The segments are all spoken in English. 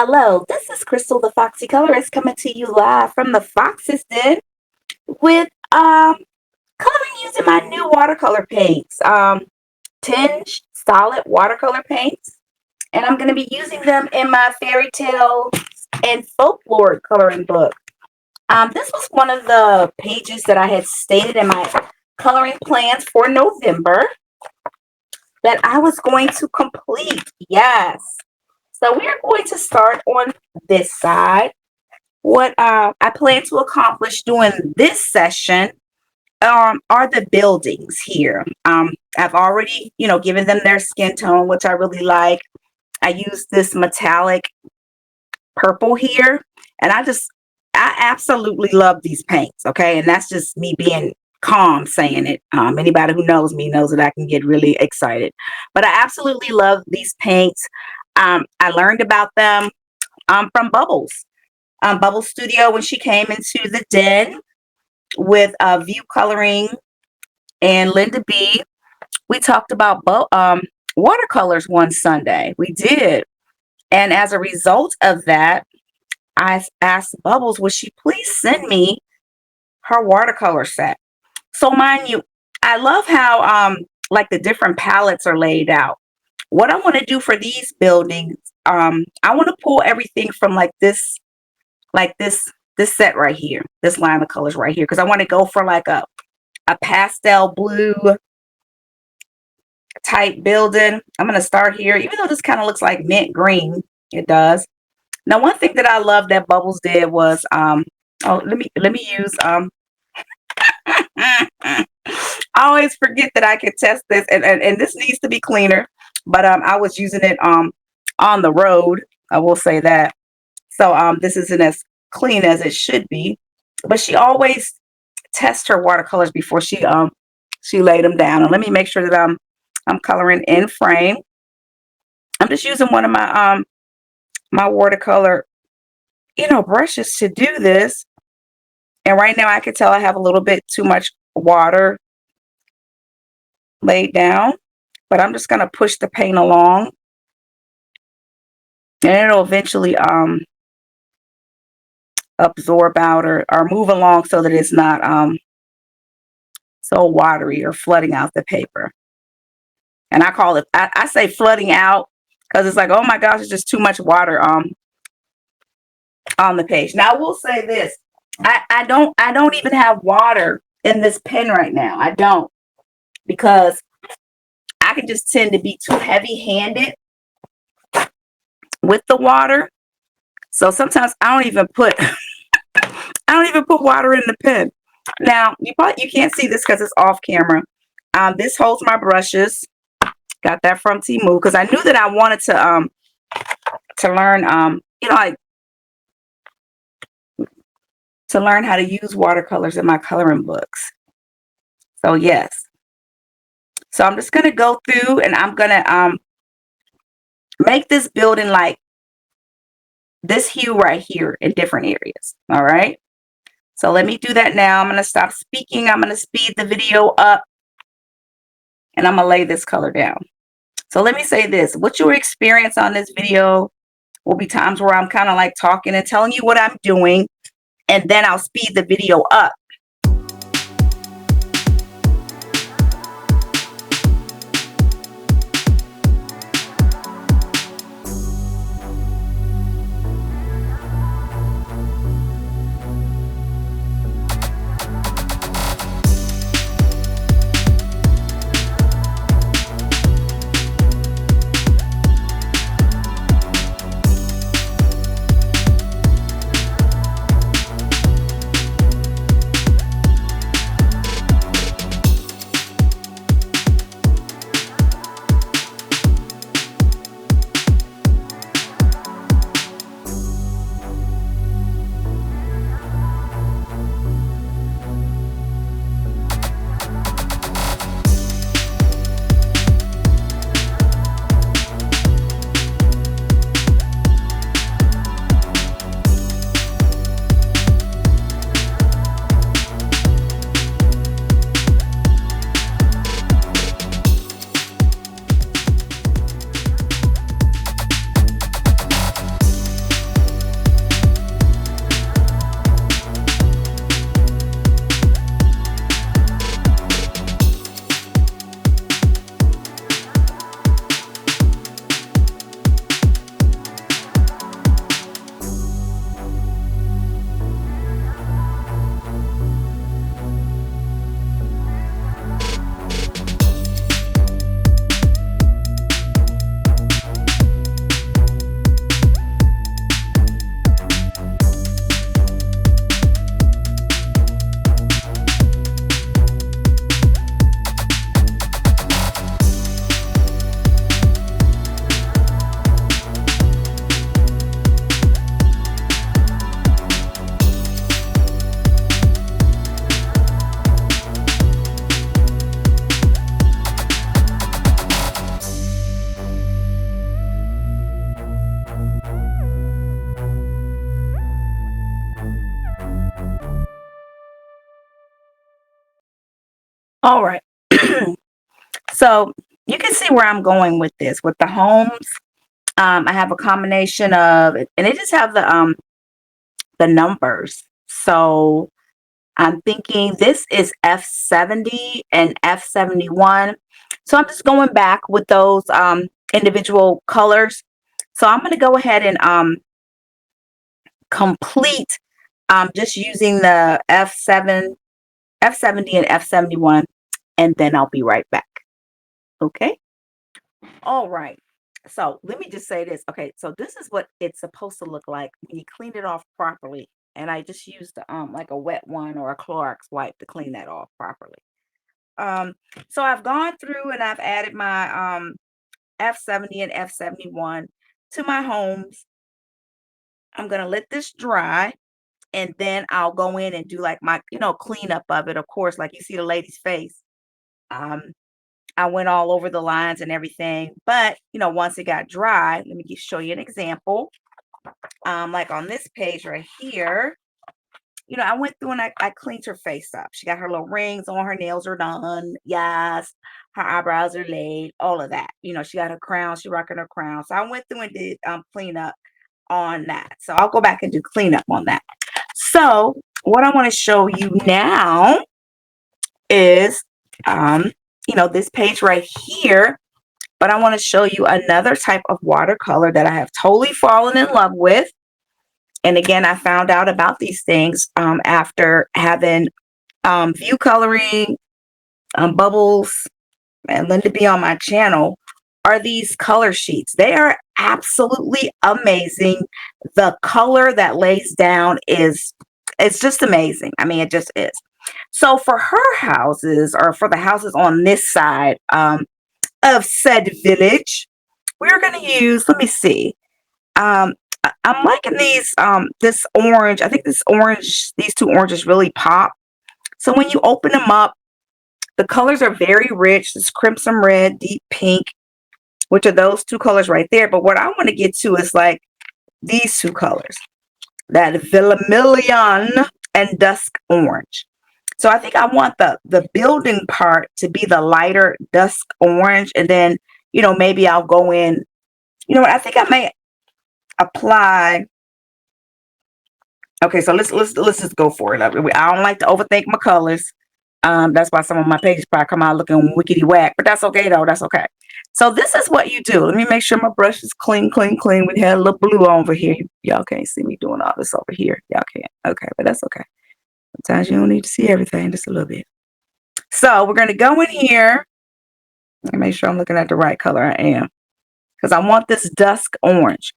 Hello, this is Crystal the Foxy Colorist coming to you live from the Fox's Den with coloring using my new watercolor paints. Tinge solid watercolor paints. And I'm going to be using them in my Fairy Tales and Folklore coloring book. This was one of the pages that I had stated in my coloring plans for November that I was going to complete. Yes. So we are going to start on this side. What I plan to accomplish during this session are the buildings here. I've already, given them their skin tone, which I really like. I use this metallic purple here, and I absolutely love these paints. Okay, and that's just me being calm saying it. Anybody who knows me knows that I can get really excited, but I absolutely love these paints. I learned about them from Bubbles Studio when she came into the den with View Coloring and Linda B. We talked about watercolors one Sunday. We did. And as a result of that, I asked Bubbles, would she please send me her watercolor set? So mind you, I love how like the different palettes are laid out. What I want to do for these buildings, I want to pull everything from this set right here, this line of colors right here, because I want to go for like a pastel blue type building. I'm going to start here, even though this kind of looks like mint green. It does. Now, one thing that I love that Bubbles did was, let me use, I always forget that I can test this, and this needs to be cleaner, but I was using it on the road. I will say that. So this isn't as clean as it should be, but she always tests her watercolors before she laid them down. And let me make sure that I'm coloring in frame. I'm just using one of my my watercolor brushes to do this, and right now I can tell I have a little bit too much water laid down, but I'm just going to push the paint along, and it'll eventually absorb out or move along so that it's not so watery or flooding out the paper. And I call it, I say flooding out because it's like, oh my gosh, it's just too much water on the page. Now I will say this, I don't even have water in this pen right now. I don't, because I can just tend to be too heavy-handed with the water. So sometimes I don't even put water in the pen. Now you can't see this because it's off camera. This holds my brushes. Got that from Temu because I knew that I wanted to learn to learn how to use watercolors in my coloring books. So yes. So I'm just gonna go through and I'm gonna make this building like this hue right here in different areas. All right. So let me do that now. I'm gonna stop speaking. I'm gonna speed the video up, and I'm gonna lay this color down. So let me say this, what you'll experience on this video will be times where I'm kind of like talking and telling you what I'm doing, and then I'll speed the video up. All right. So you can see where I'm going with this. With the homes, I have a combination of, and they just have the numbers. So I'm thinking this is F70 and F71. So I'm just going back with those individual colors. So I'm going to go ahead and complete just using the F70 and F71, and then I'll be right back. Okay. All right. So let me just say this. Okay, so this is what it's supposed to look like when you clean it off properly. And I just used like a wet one or a Clorox wipe to clean that off properly. Um, so I've gone through and I've added my F70 and F71 to my homes. I'm gonna let this dry, and then I'll go in and do like my, cleanup of it. Of course, like you see the lady's face. Um, I went all over the lines and everything, but once it got dry, let me show you an example. Like on this page right here, I went through and I cleaned her face up. She got her little rings on, her nails are done. Yes, her eyebrows are laid, all of that. She got her crown, she rocking her crown. So I went through and did cleanup on that. So I'll go back and do cleanup on that. So what I want to show you now is this page right here, but I want to show you another type of watercolor that I have totally fallen in love with. And again, I found out about these things after having view coloring, bubbles, and Linda B on my channel. Are these color sheets? They are absolutely amazing. The color that lays down it's just amazing. I mean, it just is. So for her houses, or for the houses on this side of said village, we're going to use, let me see. I'm liking these, this orange. I think these two oranges really pop. So when you open them up, the colors are very rich. This crimson red, deep pink, which are those two colors right there. But what I want to get to is like these two colors, that vermilion and dusk orange. So I think I want the building part to be the lighter dusk orange, and then maybe I'll go in. I think I may apply. Okay, so let's just go for it. I don't like to overthink my colors. That's why some of my pages probably come out looking wickety whack, but that's okay though. That's okay. So this is what you do. Let me make sure my brush is clean, clean, clean. We had a little blue over here. Y'all can't see me doing all this over here. Y'all can't. Okay, but that's okay. Sometimes you don't need to see everything, just a little bit. So we're gonna go in here and make sure I'm looking at the right color. I am, because I want this dusk orange.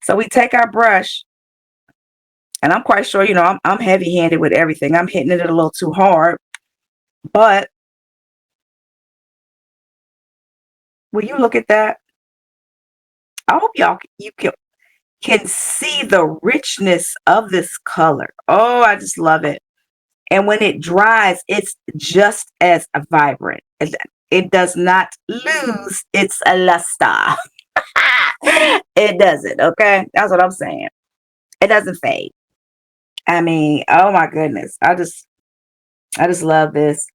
So we take our brush, and I'm quite sure, I'm heavy-handed with everything. I'm hitting it a little too hard, but when you look at that, I hope you can see the richness of this color. Oh, I just love it. And when it dries, it's just as vibrant. It does not lose its luster. It doesn't, okay? That's what I'm saying. It doesn't fade. I mean, oh my goodness. I just love this.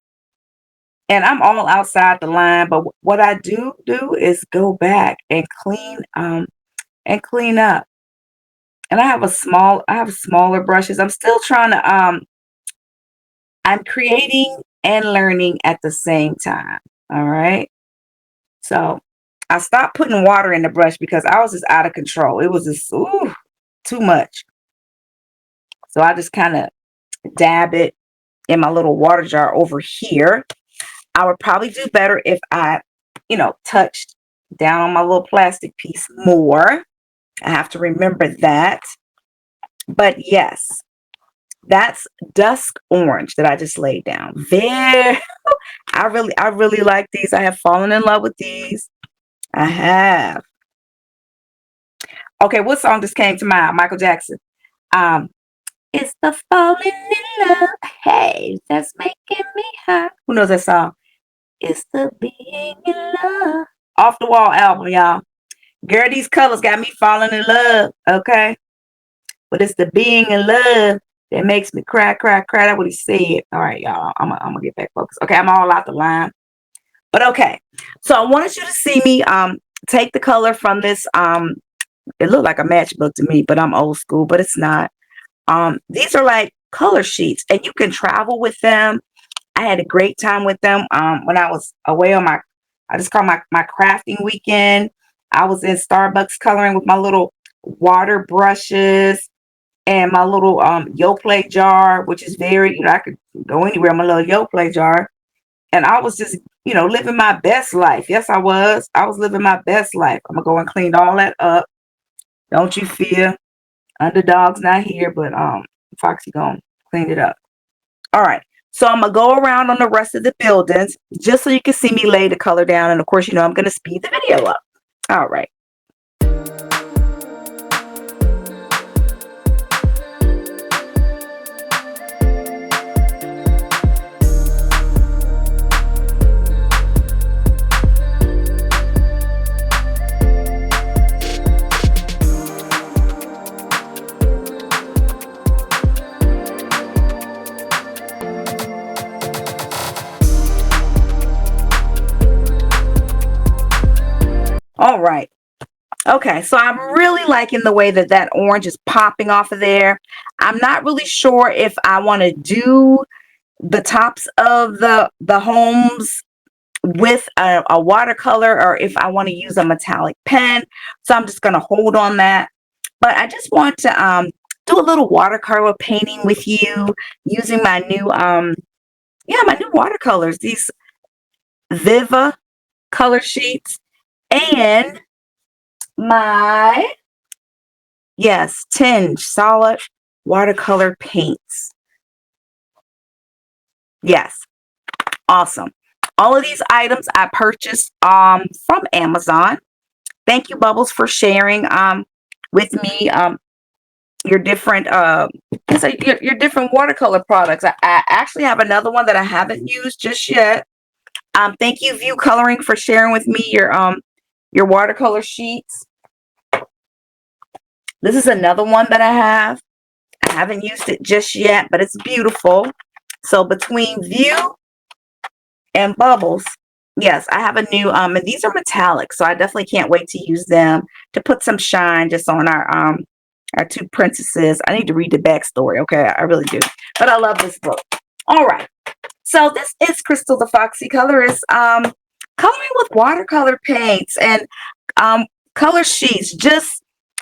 And I'm all outside the line, but what I do is go back and clean up. And I have smaller brushes. I'm still trying to I'm creating and learning at the same time. All right. So I stopped putting water in the brush because I was just out of control. It was just too much. So I just kind of dab it in my little water jar over here. I would probably do better if I, touched down on my little plastic piece more. I have to remember that. But yes, that's dusk orange that I just laid down. There, I really like these. I have fallen in love with these. I have. Okay, what song just came to mind? Michael Jackson. Um, it's the falling in love. Hey, that's making me high. Who knows that song? It's the being in love. Off the Wall album, y'all. Girl, these colors got me falling in love. Okay. But it's the being in love That makes me cry, cry, cry. That's what he said. All right, y'all. I'm gonna get back focused. Okay, I'm all out the line. But okay. So I wanted you to see me take the color from this. It looked like a matchbook to me, but I'm old school, but it's not. These are like color sheets, and you can travel with them. I had a great time with them when I was away on I just call my crafting weekend. I was in Starbucks coloring with my little water brushes and my little Yoplait jar, which is very, I could go anywhere in my little Yoplait jar. And I was just, living my best life. Yes, I was. I was living my best life. I'm going to go and clean all that up. Don't you fear. Underdog's not here, but Foxy gonna clean it up. All right. So I'm gonna go around on the rest of the buildings just so you can see me lay the color down. And of course, I'm gonna speed the video up. All right. All right. Okay, so I'm really liking the way that orange is popping off of there. I'm not really sure if I want to do the tops of the homes with a watercolor or if I want to use a metallic pen. So I'm just going to hold on that. But I just want to do a little watercolor painting with you using my new my new watercolors, these Viva color sheets, and my Tinge solid watercolor paints. Yes, awesome. All of these items I purchased from Amazon. Thank you, Bubbles, for sharing with me your different your different watercolor products. I actually have another one that I haven't used just yet. Thank you, View Coloring, for sharing with me your watercolor sheets. This is another one that I have. I haven't used it just yet, but it's beautiful. So between View and Bubbles, yes, I have a new and these are metallic, so I definitely can't wait to use them to put some shine just on our two princesses. I need to read the backstory. Okay, I really do, but I love this book. All right, so this is Crystal the Foxy Colorist, coloring with watercolor paints and color sheets, just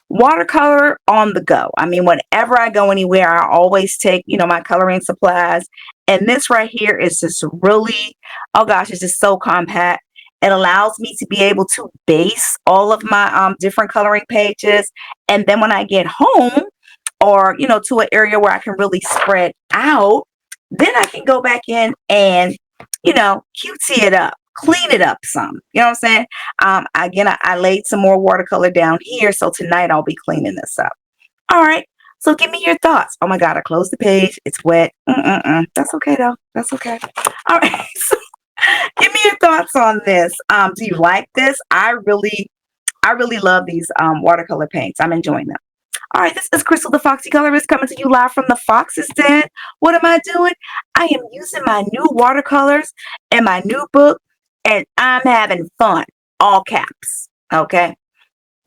watercolor on the go. I mean, whenever I go anywhere, I always take, my coloring supplies. And this right here is just really, oh gosh, it's just so compact. It allows me to be able to base all of my different coloring pages. And then when I get home or, to an area where I can really spread out, then I can go back in and, QT it up, clean it up some. You know what I'm saying? Again, I laid some more watercolor down here. So tonight I'll be cleaning this up. All right. So give me your thoughts. Oh my God, I closed the page. It's wet. That's okay though. That's okay. All right. So give me your thoughts on this. Do you like this? I really love these watercolor paints. I'm enjoying them. All right, this is Crystal the Foxy Colorist coming to you live from the Fox's Den. What am I doing? I am using my new watercolors and my new book, and I'm having fun. All caps. Okay.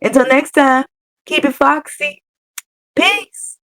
Until next time, keep it foxy. Peace.